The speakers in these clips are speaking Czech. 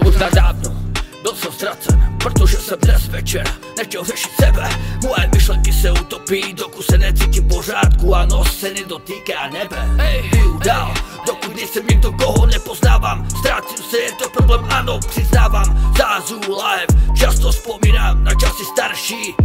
Už dávno byl jsem ztracen, protože jsem dnes večer nechtěl řešit sebe. Moje myšlenky se utopí, dokud se necítím pořádku a nos se nedotýká nebe. Piju dál, dokud nejsem někdo, koho nepoznávám. Ztrácím se, je to problém, ano, přiznávám. Zázu live, často vzpomínám na časy starší.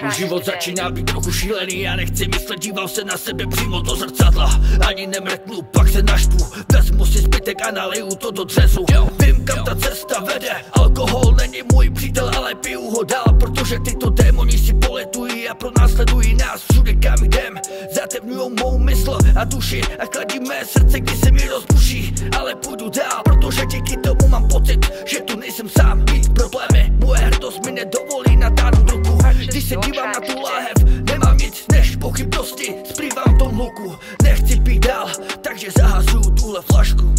Můj život začíná být trochu šílený, já nechci myslet, dívám se na sebe přímo do zrcadla. Ani nemrknu, pak se naštvu, vezmu si zbytek a naliju to do dřezu. Vím, kam ta cesta vede, alkohol není můj přítel, ale piju ho dál, protože tyto démoni si poletují a pronásledují nás všude, kam jdem. Zatemňujou mou mysl a duši a chladí mé srdce, když se mi rozbuší. Ale půjdu dál, protože díky tomu mám pocit, že tu nejsem sám. Mít problémy, moje hrdost mi nedovolí natáhnout ruku. Když se dívám na tu láhev, nemám nic než pochybnosti, splývám v tom hluku. Nechci pít dál, takže zahazuju tuhle flašku.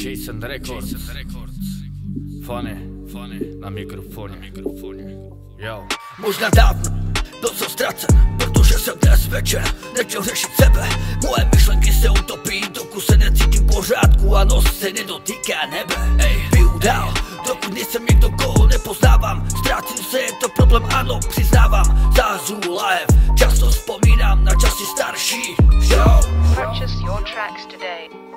Jason Records. Funny na mikrofoně. Yo. Možná dávno byl jsem ztracen, protože jsem dnes večer nechtěl řešit sebe. Moje myšlenky se utopí, dokud se necítím pořádku a nos se nedotýká nebe. Piju dál, dokud nejsem někdo, koho nepoznávám. Ztrácím se, je to problém, ano, přiznávám. Zázu live, často vzpomínám na časy starší. Purchase your tracks today.